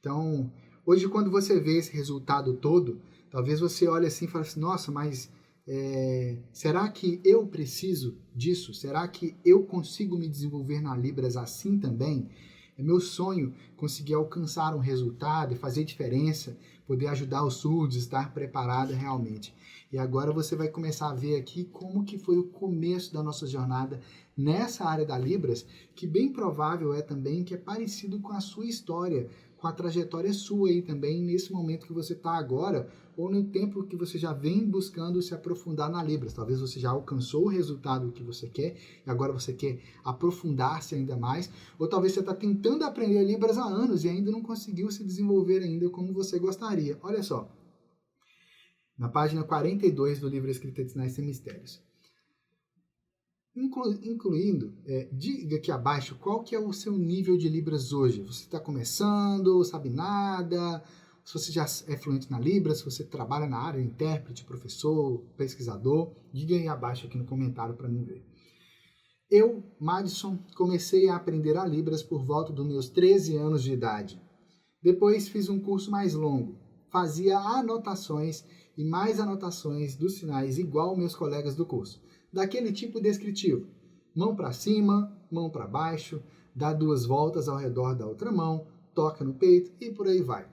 Então, hoje quando você vê esse resultado todo, talvez você olhe assim e fale assim, nossa, mas será que eu preciso disso? Será que eu consigo me desenvolver na Libras assim também? É meu sonho conseguir alcançar um resultado e fazer diferença, poder ajudar os surdos, estar preparado realmente. E agora você vai começar a ver aqui como que foi o começo da nossa jornada nessa área da Libras, que bem provável é também que é parecido com a sua história, com a trajetória sua aí também, nesse momento que você está agora, ou no tempo que você já vem buscando se aprofundar na Libras. Talvez você já alcançou o resultado que você quer, e agora você quer aprofundar-se ainda mais, ou talvez você está tentando aprender Libras há anos e ainda não conseguiu se desenvolver ainda como você gostaria. Olha só, na página 42 do livro Escrita de Sinais Sem Mistérios. Incluindo, diga aqui abaixo qual que é o seu nível de Libras hoje. Você está começando, sabe nada, se você já é fluente na Libras, se você trabalha na área, intérprete, professor, pesquisador, diga aí abaixo aqui no comentário para mim ver. Eu, Madison, comecei a aprender a Libras por volta dos meus 13 anos de idade. Depois fiz um curso mais longo, fazia anotações e mais anotações dos sinais igual meus colegas do curso. Daquele tipo descritivo, mão para cima, mão para baixo, dá 2 voltas ao redor da outra mão, toca no peito e por aí vai.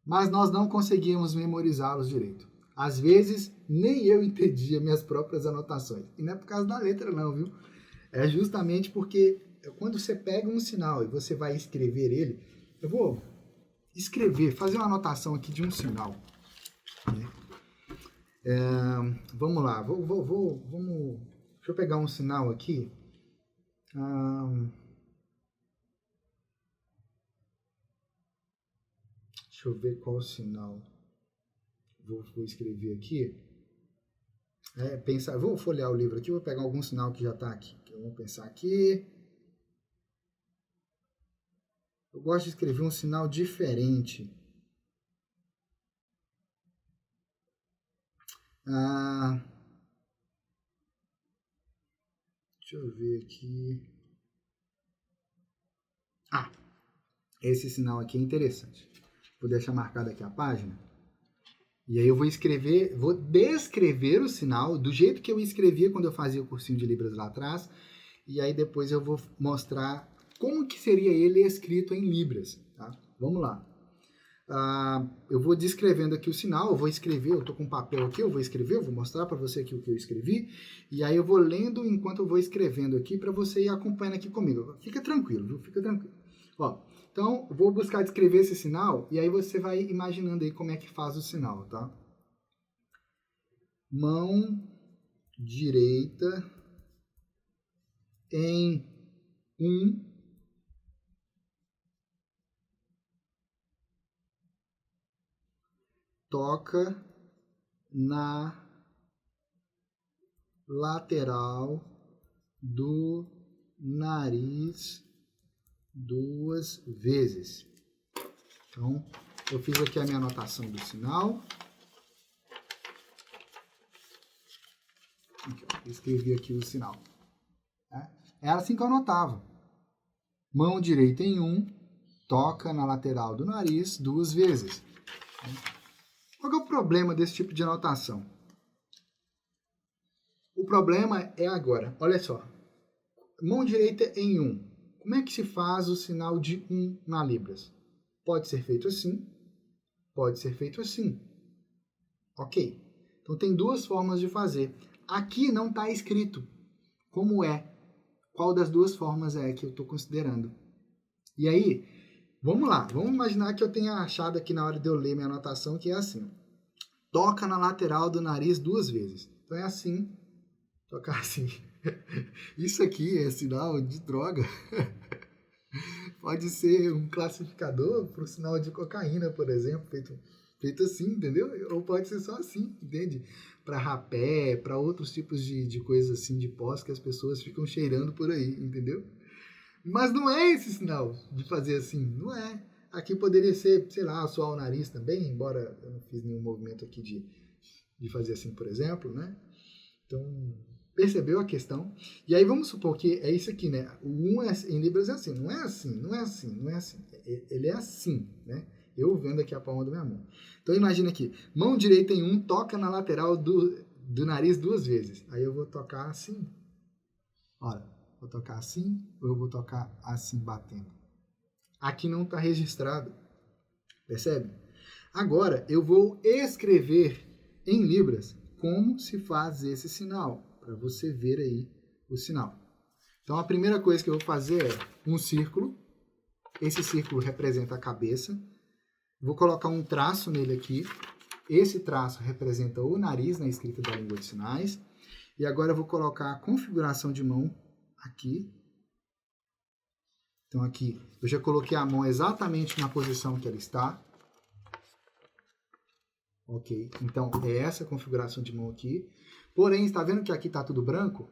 Mas nós não conseguíamos memorizá-los direito. Às vezes, nem eu entendia minhas próprias anotações. E não é por causa da letra não, viu? É justamente porque quando você pega um sinal e você vai escrever ele, eu vou escrever, fazer uma anotação aqui de um sinal, né? Vamos lá, vamos, deixa eu pegar um sinal aqui. Deixa eu ver qual sinal. Vou escrever aqui. Vou folhear o livro aqui, vou pegar algum sinal que já está aqui. Vamos pensar aqui. Eu gosto de escrever um sinal diferente. Deixa eu ver aqui. Esse sinal aqui é interessante. Vou deixar marcado aqui a página. E aí eu vou descrever o sinal do jeito que eu escrevia quando eu fazia o cursinho de Libras lá atrás. E aí depois eu vou mostrar como que seria ele escrito em Libras. Tá? Vamos lá. Eu vou descrevendo aqui o sinal, eu vou escrever, eu estou com um papel aqui, eu vou mostrar para você aqui o que eu escrevi, e aí eu vou lendo enquanto eu vou escrevendo aqui para você ir acompanhando aqui comigo. Fica tranquilo, viu? Fica tranquilo. Ó, então, eu vou buscar descrever esse sinal, e aí você vai imaginando aí como é que faz o sinal, tá? Mão direita em 1, toca na lateral do nariz 2 vezes. Então, eu fiz aqui a minha anotação do sinal. Aqui, ó, escrevi aqui o sinal. Era assim que eu anotava. Mão direita em 1, toca na lateral do nariz 2 vezes. Qual é o problema desse tipo de anotação? O problema é agora, olha só. Mão direita em 1. Como é que se faz o sinal de 1 na Libras? Pode ser feito assim, pode ser feito assim. Ok. Então tem 2 formas de fazer. Aqui não está escrito como é. Qual das 2 formas é que eu estou considerando? E aí, vamos lá. Vamos imaginar que eu tenha achado aqui na hora de eu ler minha anotação que é assim. Toca na lateral do nariz 2 vezes. Então é assim. Tocar assim. Isso aqui é sinal de droga. Pode ser um classificador para o sinal de cocaína, por exemplo, feito assim, entendeu? Ou pode ser só assim, entende? Para rapé, para outros tipos de coisas assim, de pós que as pessoas ficam cheirando por aí, entendeu? Mas não é esse sinal de fazer assim, não é. Aqui poderia ser, sei lá, suar o nariz também, embora eu não fiz nenhum movimento aqui de fazer assim, por exemplo, né? Então, Percebeu a questão? E aí vamos supor que é isso aqui, né? O 1 em Libras é assim, não é assim, não é assim, não é assim. Ele é assim, né? Eu vendo aqui a palma da minha mão. Então imagina aqui, mão direita em 1, toca na lateral do nariz 2 vezes. Aí eu vou tocar assim. Olha, vou tocar assim ou eu vou tocar assim batendo. Aqui não está registrado, percebe? Agora eu vou escrever em Libras como se faz esse sinal, para você ver aí o sinal. Então a primeira coisa que eu vou fazer é um círculo. Esse círculo representa a cabeça. Vou colocar um traço nele aqui. Esse traço representa o nariz na escrita da língua de sinais. E agora eu vou colocar a configuração de mão aqui. Então aqui eu já coloquei a mão exatamente na posição que ela está. Ok, então é essa configuração de mão aqui. Porém, está vendo que aqui está tudo branco?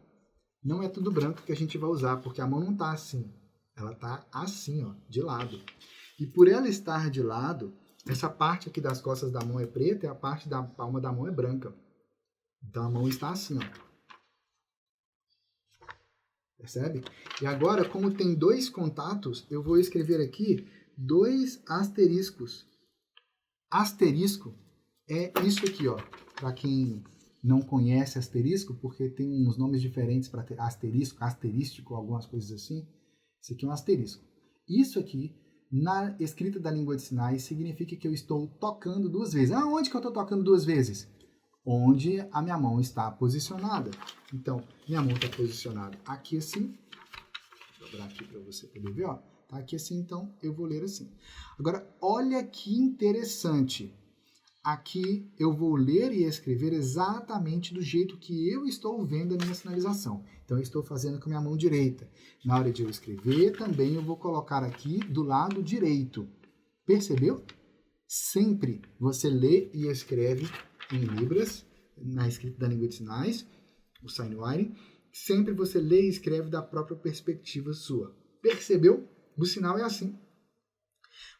Não é tudo branco que a gente vai usar, porque a mão não está assim. Ela está assim, ó, de lado. E por ela estar de lado, essa parte aqui das costas da mão é preta e a parte da palma da mão é branca. Então a mão está assim, ó. Percebe? E agora, como tem 2 contatos, eu vou escrever aqui 2 asteriscos. Asterisco é isso aqui, ó. Para quem não conhece asterisco, porque tem uns nomes diferentes para ter asterisco, asterístico, algumas coisas assim. Isso aqui é um asterisco. Isso aqui, na escrita da língua de sinais, significa que eu estou tocando 2 vezes. Aonde que eu estou tocando 2 vezes? Onde a minha mão está posicionada. Então, minha mão está posicionada aqui assim. Vou dobrar aqui para você poder ver, ó. Tá aqui assim, então eu vou ler assim. Agora, olha que interessante. Aqui eu vou ler e escrever exatamente do jeito que eu estou vendo a minha sinalização. Então eu estou fazendo com a minha mão direita. Na hora de eu escrever, também eu vou colocar aqui do lado direito. Percebeu? Sempre você lê e escreve em Libras, na escrita da língua de sinais, o sign writing. Sempre você lê e escreve da própria perspectiva sua. Percebeu? O sinal é assim.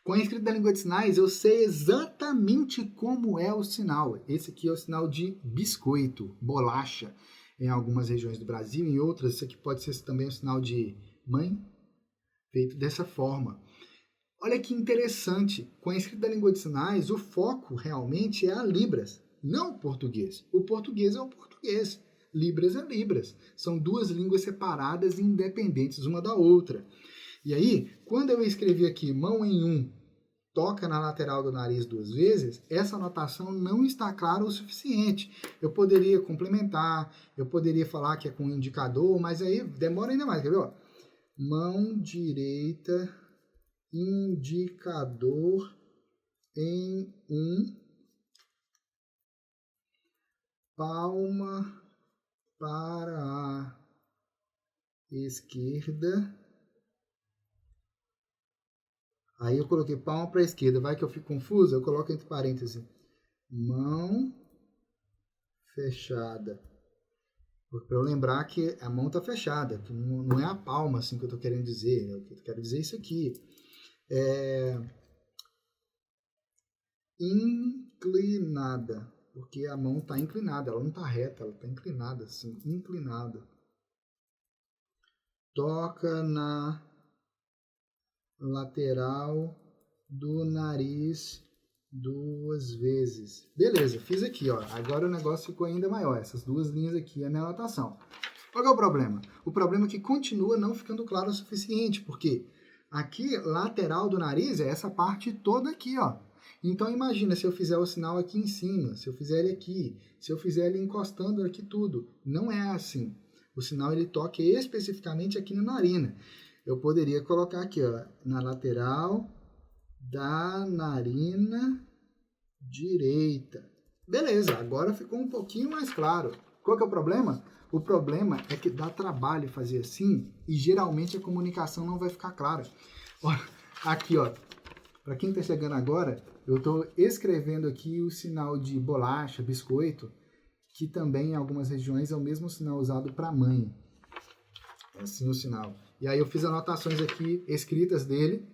Com a escrita da língua de sinais, eu sei exatamente como é o sinal. Esse aqui é o sinal de biscoito, bolacha, em algumas regiões do Brasil, em outras, isso aqui pode ser também o sinal de mãe, feito dessa forma. Olha que interessante, com a escrita da língua de sinais, o foco realmente é a Libras, não o português. O português é o português, Libras é Libras. São 2 línguas separadas e independentes uma da outra. E aí, quando eu escrevi aqui mão em 1, toca na lateral do nariz 2 vezes, essa anotação não está clara o suficiente. Eu poderia complementar, eu poderia falar que é com indicador, mas aí demora ainda mais, quer ver? Mão direita, indicador em 1, palma para a esquerda. Aí eu coloquei palma para a esquerda. Vai que eu fico confuso? Eu coloco entre parênteses. Mão fechada. Para eu lembrar que a mão está fechada. Que não é a palma assim que eu estou querendo dizer. Eu quero dizer isso aqui. Inclinada. Porque a mão está inclinada. Ela não está reta. Ela está inclinada assim. Inclinada. Toca na lateral do nariz 2 vezes. Beleza, fiz aqui, ó. Agora o negócio ficou ainda maior. Essas 2 linhas aqui é a minha anotação. Qual é o problema? O problema é que continua não ficando claro o suficiente, porque aqui, lateral do nariz, é essa parte toda aqui, ó. Então imagina se eu fizer o sinal aqui em cima, se eu fizer ele aqui, se eu fizer ele encostando aqui tudo. Não é assim. O sinal ele toca especificamente aqui na narina. Eu poderia colocar aqui, ó, na lateral da narina direita. Beleza, agora ficou um pouquinho mais claro. Qual que é o problema? O problema é que dá trabalho fazer assim e geralmente a comunicação não vai ficar clara. Ó, aqui, ó, para quem está chegando agora, eu estou escrevendo aqui o sinal de bolacha, biscoito, que também em algumas regiões é o mesmo sinal usado para mãe. É assim o sinal. E aí eu fiz anotações aqui, escritas dele,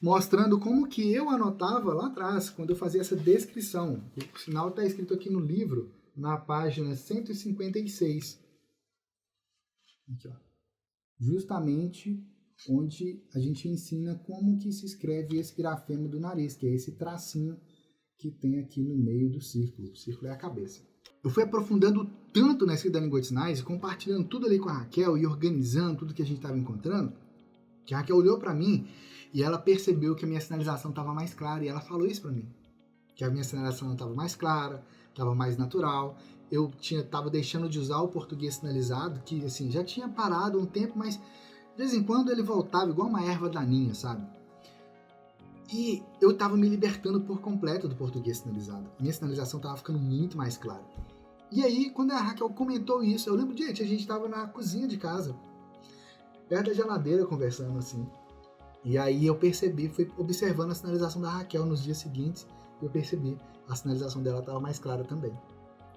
mostrando como que eu anotava lá atrás, quando eu fazia essa descrição. O sinal está escrito aqui no livro, na página 156. Aqui, ó. Justamente onde a gente ensina como que se escreve esse grafema do nariz, que é esse tracinho que tem aqui no meio do círculo. O círculo é a cabeça. Eu fui aprofundando tanto na escrita da língua de sinais, compartilhando tudo ali com a Raquel e organizando tudo que a gente estava encontrando, que a Raquel olhou para mim e ela percebeu que a minha sinalização estava mais clara e ela falou isso para mim, que a minha sinalização estava mais clara, estava mais natural. Eu estava deixando de usar o português sinalizado, que assim já tinha parado um tempo, mas de vez em quando ele voltava igual uma erva daninha, sabe? E eu estava me libertando por completo do português sinalizado. Minha sinalização estava ficando muito mais clara. E aí, quando a Raquel comentou isso, eu lembro, gente, a gente estava na cozinha de casa, perto da geladeira, conversando assim. E aí eu percebi, fui observando a sinalização da Raquel nos dias seguintes, e eu percebi, a sinalização dela estava mais clara também.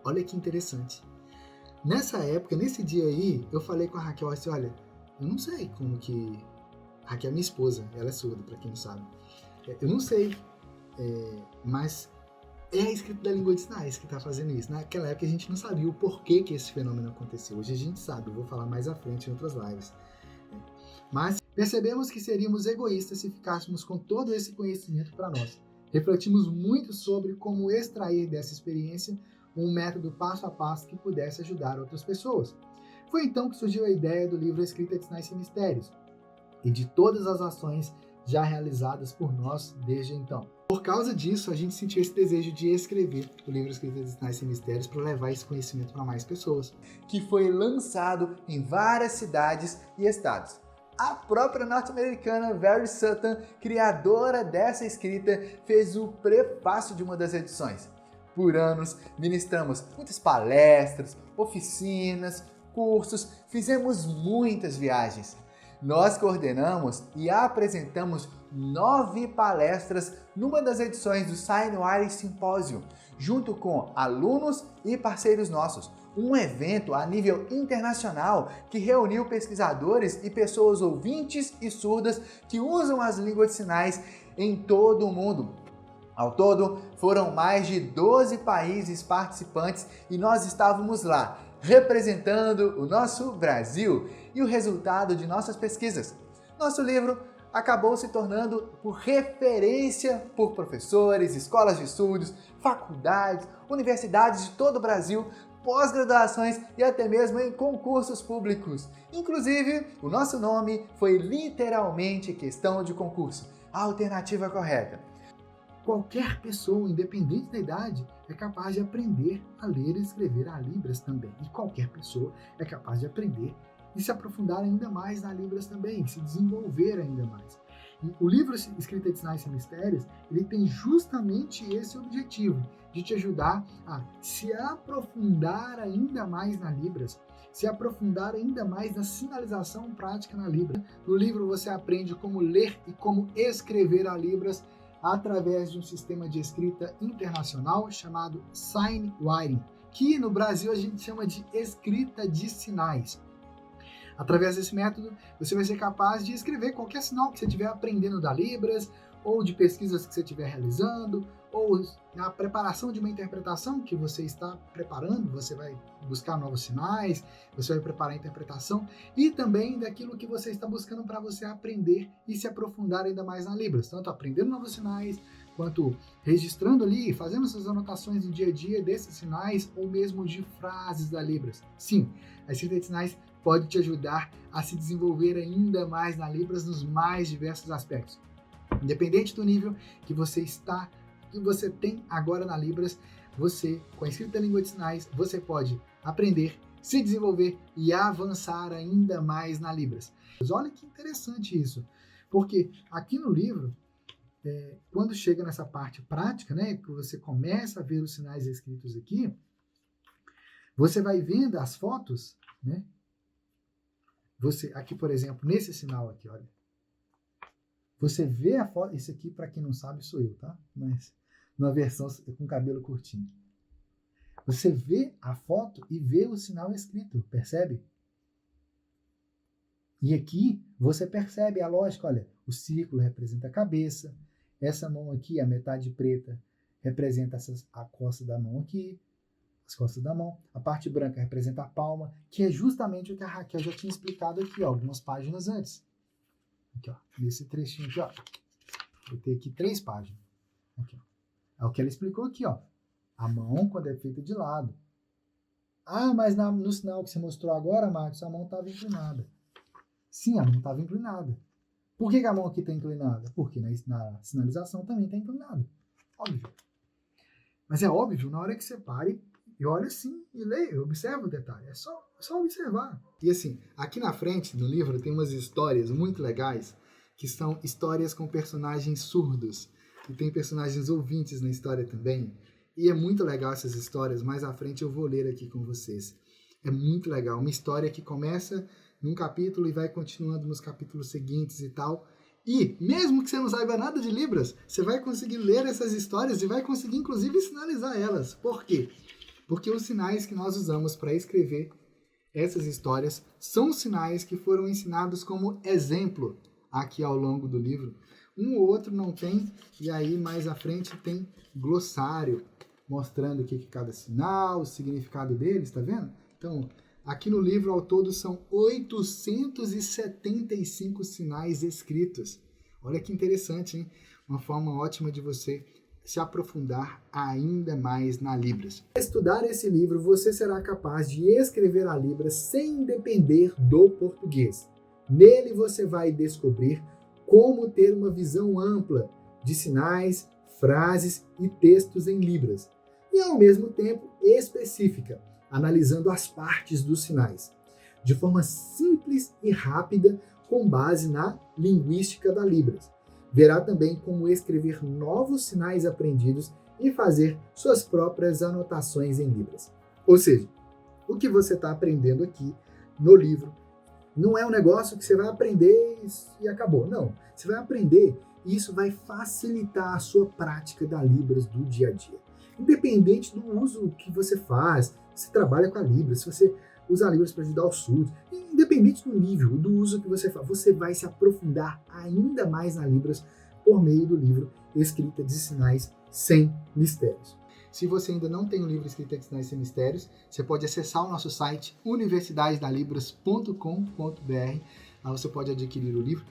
Olha que interessante. Nessa época, nesse dia aí, eu falei com a Raquel assim, olha, eu não sei como que... A Raquel é minha esposa, ela é surda, para quem não sabe. Eu não sei, mas é a escrita da língua de sinais que está fazendo isso. Naquela época a gente não sabia o porquê que esse fenômeno aconteceu. Hoje a gente sabe, eu vou falar mais à frente em outras lives. Mas percebemos que seríamos egoístas se ficássemos com todo esse conhecimento para nós. Refletimos muito sobre como extrair dessa experiência um método passo a passo que pudesse ajudar outras pessoas. Foi então que surgiu a ideia do livro Escrita de Sinais e Mistérios e de todas as ações já realizadas por nós desde então. Por causa disso, a gente sentiu esse desejo de escrever o livro Escrita de Sinais e Mistérios para levar esse conhecimento para mais pessoas. Que foi lançado em várias cidades e estados. A própria norte-americana Very Sutton, criadora dessa escrita, fez o prefácio de uma das edições. Por anos, ministramos muitas palestras, oficinas, cursos, fizemos muitas viagens. Nós coordenamos e apresentamos 9 palestras numa das edições do Signwriting Symposium, junto com alunos e parceiros nossos. Um evento a nível internacional que reuniu pesquisadores e pessoas ouvintes e surdas que usam as línguas de sinais em todo o mundo. Ao todo, foram mais de 12 países participantes e nós estávamos lá, representando o nosso Brasil e o resultado de nossas pesquisas. Nosso livro acabou se tornando por referência por professores, escolas de estudos, faculdades, universidades de todo o Brasil, pós-graduações e até mesmo em concursos públicos. Inclusive, o nosso nome foi literalmente questão de concurso, a alternativa correta. Qualquer pessoa, independente da idade, é capaz de aprender a ler e escrever a Libras também. E qualquer pessoa é capaz de aprender e se aprofundar ainda mais na Libras também, se desenvolver ainda mais. E o livro Escrita de Sinais e Mistérios, ele tem justamente esse objetivo, de te ajudar a se aprofundar ainda mais na Libras, se aprofundar ainda mais na sinalização prática na Libras. No livro você aprende como ler e como escrever a Libras através de um sistema de escrita internacional chamado Signwriting, que no Brasil a gente chama de escrita de sinais. Através desse método, você vai ser capaz de escrever qualquer sinal que você estiver aprendendo da Libras, ou de pesquisas que você estiver realizando, ou na preparação de uma interpretação que você está preparando, você vai buscar novos sinais, você vai preparar a interpretação, e também daquilo que você está buscando para você aprender e se aprofundar ainda mais na Libras, tanto aprendendo novos sinais, quanto registrando ali, fazendo suas anotações do dia a dia desses sinais, ou mesmo de frases da Libras. Sim, a escrita de sinais pode te ajudar a se desenvolver ainda mais na Libras nos mais diversos aspectos. Independente do nível que você está, que você tem agora na Libras, você, com a escrita da língua de sinais, você pode aprender, se desenvolver e avançar ainda mais na Libras. Mas olha que interessante isso, porque aqui no livro, quando chega nessa parte prática, né, que você começa a ver os sinais escritos aqui, você vai vendo as fotos, né? Você, aqui, por exemplo, nesse sinal aqui, olha. Você vê a foto, isso aqui, para quem não sabe, sou eu, tá? Mas numa versão com cabelo curtinho. Você vê a foto e vê o sinal escrito, percebe? E aqui você percebe a lógica, olha, o círculo representa a cabeça, essa mão aqui, a metade preta, representa a costa da mão aqui, as costas da mão. A parte branca representa a palma, que é justamente o que a Raquel já tinha explicado aqui, ó, algumas páginas antes. Aqui, ó, nesse trechinho aqui, ó. Vou ter aqui 3 páginas. Aqui, ó. É o que ela explicou aqui, ó. A mão, quando é feita de lado. Ah, mas no sinal que você mostrou agora, Marcos, a mão estava inclinada. Sim, a mão estava inclinada. Por que a mão aqui está inclinada? Porque na sinalização também está inclinada. Óbvio. Mas é óbvio, na hora que você pare e olha assim e leia, observa o detalhe. É só observar. E assim, aqui na frente do livro tem umas histórias muito legais, que são histórias com personagens surdos. E tem personagens ouvintes na história também. E é muito legal essas histórias. Mais à frente eu vou ler aqui com vocês. É muito legal. Uma história que começa num capítulo e vai continuando nos capítulos seguintes e tal. E, mesmo que você não saiba nada de Libras, você vai conseguir ler essas histórias e vai conseguir, inclusive, sinalizar elas. Por quê? Porque os sinais que nós usamos para escrever essas histórias são sinais que foram ensinados como exemplo aqui ao longo do livro. Um ou outro não tem, e aí mais à frente tem glossário, mostrando o que é cada sinal, o significado deles, tá vendo? Então, aqui no livro, ao todo, são 875 sinais escritos. Olha que interessante, hein? Uma forma ótima de você se aprofundar ainda mais na Libras. Ao estudar esse livro, você será capaz de escrever a Libras sem depender do português. Nele você vai descobrir como ter uma visão ampla de sinais, frases e textos em Libras, e ao mesmo tempo específica, analisando as partes dos sinais, de forma simples e rápida, com base na linguística da Libras. Verá também como escrever novos sinais aprendidos e fazer suas próprias anotações em Libras. Ou seja, o que você está aprendendo aqui no livro não é um negócio que você vai aprender e acabou. Não, você vai aprender e isso vai facilitar a sua prática da Libras do dia a dia. Independente do uso que você faz, se trabalha com a Libras, se você usa a Libras para ajudar os surdos, independente do nível, do uso que você faz, você vai se aprofundar ainda mais na Libras por meio do livro Escrita de Sinais Sem Mistérios. Se você ainda não tem o livro Escrita de Sinais Sem Mistérios, você pode acessar o nosso site universidadedalibras.com.br. Lá você pode adquirir o livro.